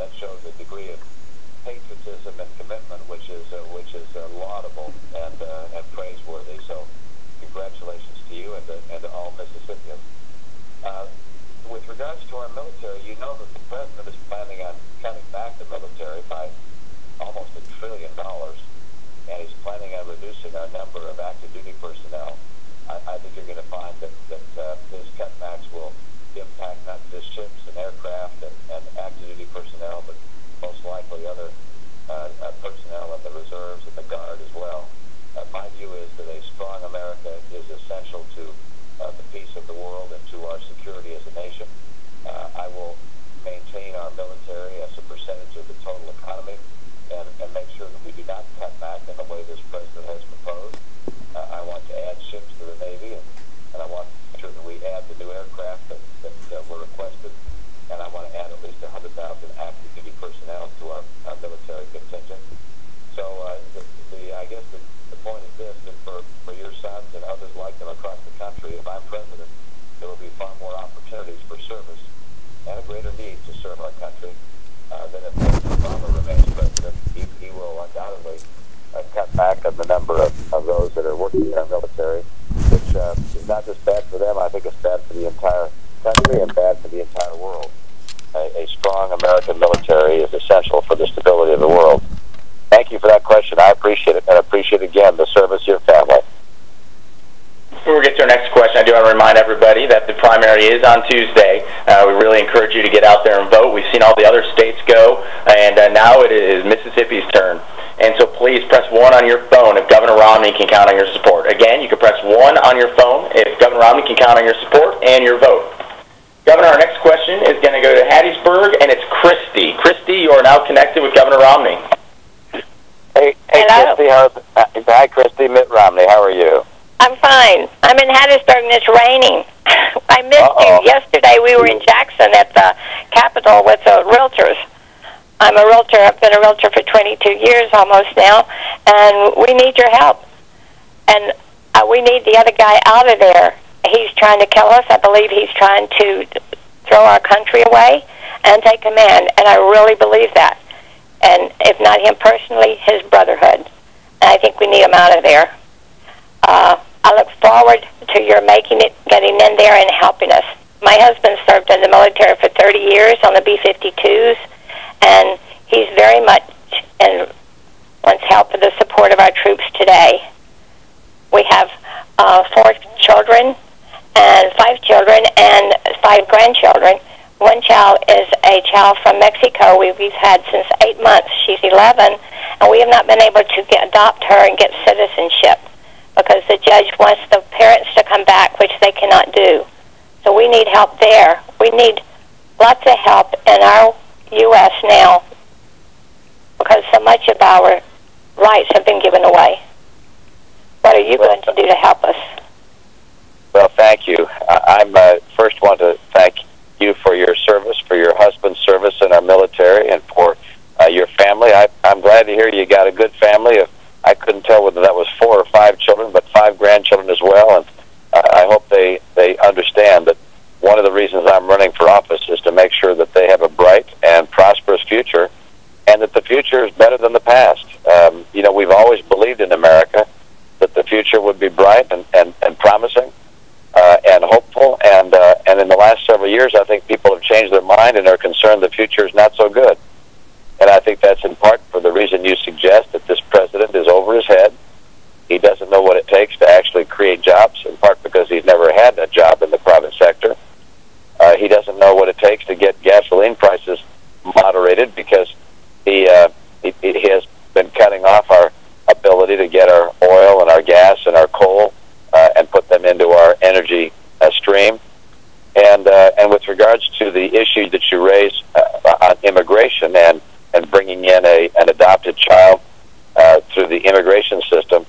that shows a degree of patriotism and commitment, which is laudable and praiseworthy. So, congratulations to you and to all Mississippians. With regards to our military, you know that the president is planning on cutting back the military by almost $1 trillion, and he's planning on reducing our number of active duty personnel. I think you're going to find that his cutbacks will impact not just ships and aircraft and active duty personnel, but most likely other personnel in the reserves and the Guard as well. My view is that a strong America is essential to the peace of the world and to our security as a nation. I will maintain our military as a percentage of the total economy and make sure that we do not cut back in the way this president has proposed. I want to add ships to the Navy, and I want to make sure that we add the new aircraft that were requested, and I want to add at least 100,000 active duty personnel to our military contingent. So I guess the point is this, that for your sons and others like them across the country, if I'm president, there will be far more opportunities for service and a greater need to serve our country than if President Obama remains president. He will undoubtedly cut back on the number of those that are working in our military, which is not just bad for them. I think it's bad for the entire country and bad for the entire world. A strong American military is essential for the stability of the world. Thank you for that question. I appreciate it, and I appreciate again the service of your family. Before we get to our next question, I do want to remind everybody that the primary is on Tuesday. We really encourage you to get out there and vote. We've seen all the other states go, and now it is Mississippi's turn. And so please press 1 on your phone if Governor Romney can count on your support. Again, you can press 1 on your phone if Governor Romney can count on your support and your vote. Governor, our next question is going to go to Hattiesburg, and it's Christy. Christy, you are now connected with Governor Romney. Hey Christy, hi Christy, Mitt Romney, how are you? I'm fine. I'm in Hattiesburg and it's raining. I missed you. Yesterday we were in Jackson at the Capitol with the realtors. I'm a realtor. I've been a realtor for 22 years almost now, and we need your help. And we need the other guy out of there. He's trying to kill us. I believe he's trying to throw our country away and take command, and I really believe that. And if not him personally, his brotherhood. And I think we need him out of there. I look forward to your making it, getting in there and helping us. My husband served in the military for 30 years on the B-52s, and he's very much and wants help for the support of our troops today. We have 4 children, and 5 children, and 5 grandchildren. One child is a child from Mexico we've had since 8 months. She's 11, and we have not been able to adopt her and get citizenship because the judge wants the parents to come back, which they cannot do. So we need help there. We need lots of help in our U.S. now because so much of our rights have been given away. What are you going to do to help us? Well, thank you. I first want to thank you for your service, for your husband's service in our military, and for your family. I'm glad to hear you got a good family. I couldn't tell whether that was 4 or 5 children, but 5 grandchildren as well, and I hope they understand that one of the reasons I'm running for office is to make sure that they have a bright and prosperous future, and that the future is better than the past. We've always believed in America that the future would be bright and promising and hopeful, and in the last several years, I think people have changed their mind and are concerned the future is not so good. And I think that's in part for the reason you suggest, that this president is over his head. He doesn't know what it takes to actually create jobs, in part because he's never had a job in the private sector. He doesn't know what it takes to get gasoline prices moderated because he has been cutting off our ability to get our oil and our gas and our coal and put them into our energy stream. And with regards to the issue that you raised on immigration and bringing in an adopted child through the immigration system,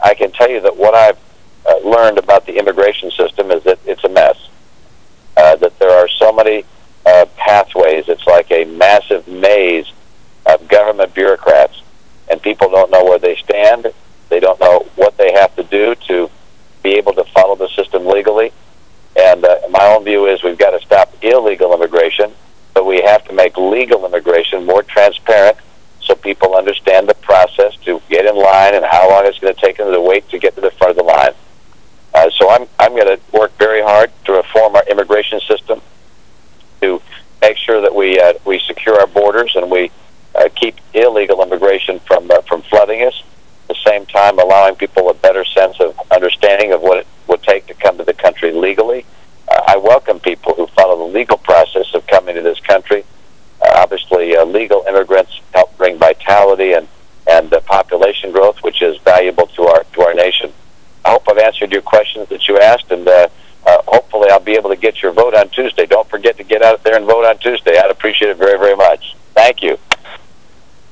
I can tell you that what I've learned about the immigration system is that it's a mess. That there are so many pathways. It's like a massive maze of government bureaucrats, and people don't know where they stand. They don't know what they have to do to be able to follow the system legally. And my own view is we've got to stop illegal immigration, but we have to make legal immigration immigration, more transparent, so people understand the process to get in line and how long it's going to take them to wait to get to the front of the line. So I'm going to work very hard to reform our immigration system, to make sure that we secure our borders and we keep illegal immigration from flooding us. At the same time, allowing people a better sense of understanding of what it would take to come to the country legally. I welcome people who follow the legal process of coming to this country. Obviously, legal immigrants help bring vitality and population growth, which is valuable to our nation. I hope I've answered your questions that you asked, and hopefully I'll be able to get your vote on Tuesday. Don't forget to get out there and vote on Tuesday. I'd appreciate it very, very much. Thank you.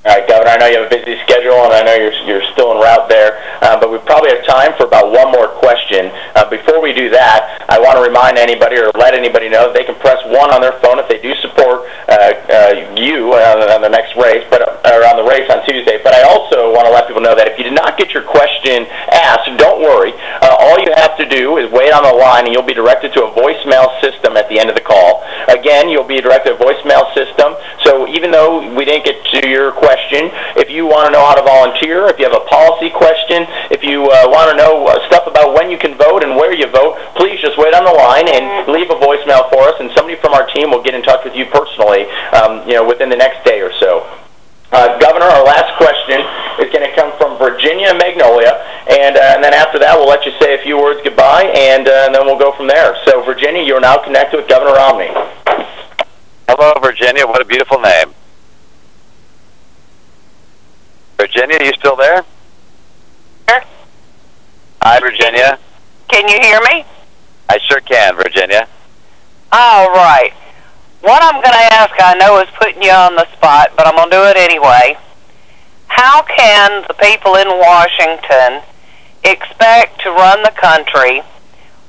All right, Governor, I know you have a busy schedule, and I know you're still en route there, but we probably have time for about one more question. Before we do that, I want to remind anybody or let anybody know that they can press 1 on their phone if they do support you on the next race, or on the race on Tuesday. But I also want to let people know that if you did not get your question asked, don't worry. All you have to do is wait on the line, and you'll be directed to a voicemail system at the end of the call. Again, you'll be directed to a voicemail system, so even though we didn't get to your question, if you want to know how to volunteer, if you have a policy question, if you want to know stuff about when you can vote and where you vote, please just wait on the line and leave a voicemail for us, and somebody from our team will get in touch with you personally, within the next day or so. Governor, our last question is going to come from Virginia Magnolia, and then after that we'll let you say a few words goodbye, and then we'll go from there. So, Virginia, you're now connected with Governor Romney. Hello, Virginia. What a beautiful name. Virginia, you still there? Sure. Hi, Virginia. Can you hear me? I sure can, Virginia. All right. What I'm going to ask, I know, is putting you on the spot, but I'm going to do it anyway. How can the people in Washington expect to run the country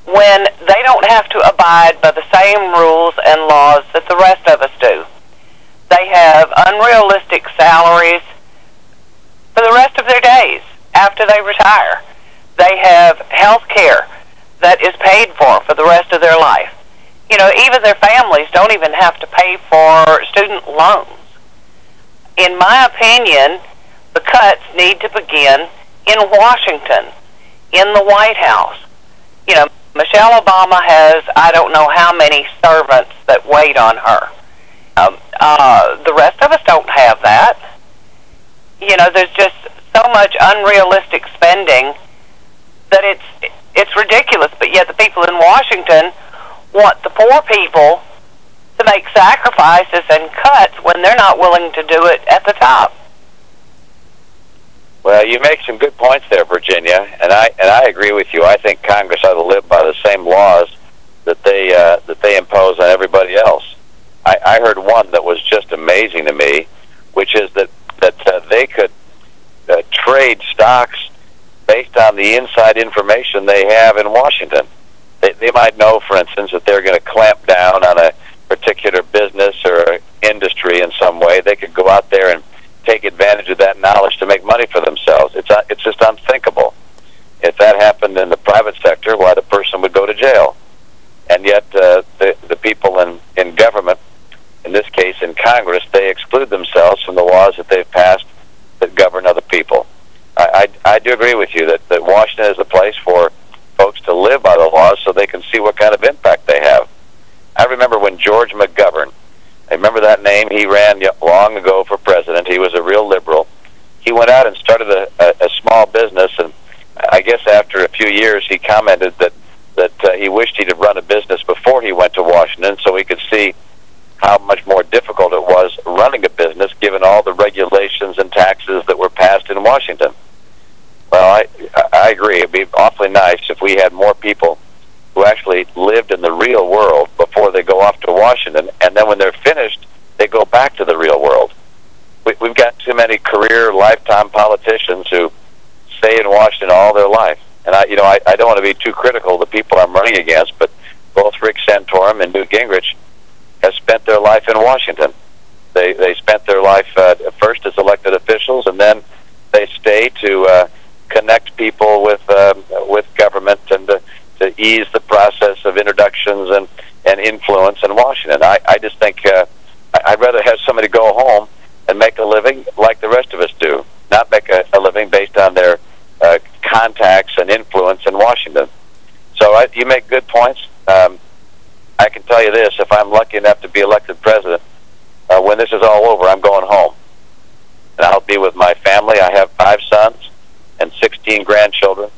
when they don't have to abide by the same rules and laws that the rest of us do? They have unrealistic salaries for the rest of their days after they retire. They have health care that is paid for the rest of their life. You know, even their families don't even have to pay for student loans. In my opinion, the cuts need to begin in Washington, in the White House. You know, Michelle Obama has, I don't know how many servants that wait on her. The rest of us don't have that. You know, there's just so much unrealistic spending that it's ridiculous. But yet the people in Washington want the poor people to make sacrifices and cuts when they're not willing to do it at the top. Well, you make some good points there, Virginia, and I agree with you. I think Congress ought to live by the same laws that they impose on everybody else. I heard one that was just amazing to me, which is that they could trade stocks based on the inside information they have in Washington. They might know, for instance, that they're going to clamp down on a particular business or industry in some way. They could go out there and take advantage of that knowledge to make money for themselves. It's just unthinkable. If that happened in the private sector, why the person would go to jail. And yet the people in government, in this case in Congress, they exclude themselves from the laws that they've passed that govern other people. I do agree with you that Washington is a place for folks to live by the laws so they can see what kind of impact they have. I remember when George McGovern, I remember that name, he ran long ago for president. He was a real liberal. He went out and started a small business, and I guess after a few years he commented that he wished he'd have run a business before he went to Washington so he could see how much more difficult it was running a business given all the regulations and taxes that were passed in Washington. Well, I agree. It'd be awfully nice if we had more people who actually lived in the real world before they go off to Washington, and then when they're finished, they go back to the real world. We've got too many career, lifetime politicians who stay in Washington all their life. And I don't want to be too critical of the people I'm running against, but both Rick Santorum and Newt Gingrich have spent their life in Washington. They spent their life first as elected officials, and then they stay to connect people with government and to ease the process of introductions and influence in Washington. I just think I'd rather have somebody go home is all over, I'm going home. And I'll be with my family. I have 5 sons and 16 grandchildren.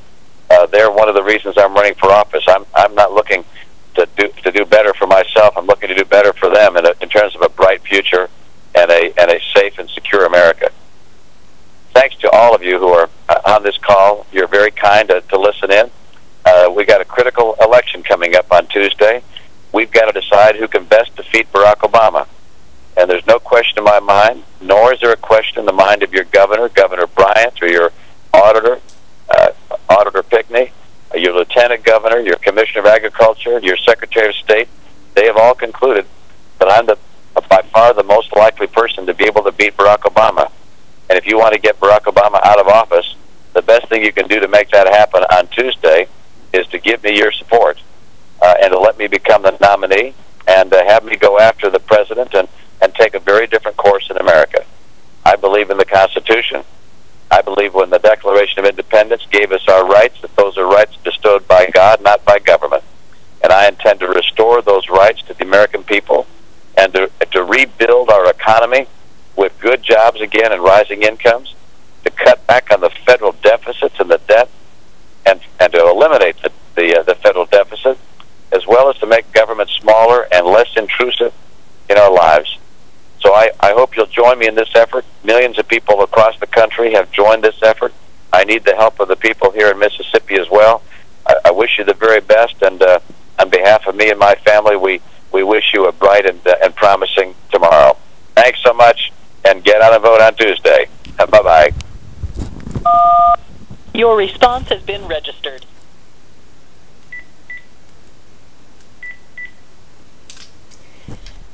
They're one of the reasons I'm running for office. I'm not looking to do better for myself. I'm looking to do better for them in terms of a bright future and a safe and secure America. Thanks to all of you who are on this call. You're very kind to listen in. We got a critical election coming up on Tuesday. We've got to decide who can best defeat Barack Obama. And there's no question in my mind, nor is there a question in the mind of your governor, Governor Bryant, or your auditor, Auditor Pickney, your lieutenant governor, your commissioner of agriculture, your secretary of state. They have all concluded that I'm by far the most likely person to be able to beat Barack Obama. And if you want to get Barack Obama out of office, the best thing you can do to make that happen on Tuesday is to give me your support and to let me become the nominee and have me go after the president and take a very different course in America. I believe in the Constitution. I believe when the Declaration of Independence gave us our rights, that those are rights bestowed by God, not by government. And I intend to restore those rights to the American people and to rebuild our economy with good jobs again and rising incomes, to cut back on the federal deficits and the debt, and to eliminate the federal deficit, as well as to make government smaller and less intrusive in our lives. So I hope you'll join me in this effort. Millions of people across the country have joined this effort. I need the help of the people here in Mississippi as well. I wish you the very best, and on behalf of me and my family, we wish you a bright and promising tomorrow. Thanks so much, and get out and vote on Tuesday. Bye-bye. Your response has been registered.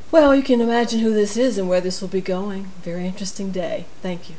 Well, you can imagine who this is and where this will be going. Very interesting day. Thank you.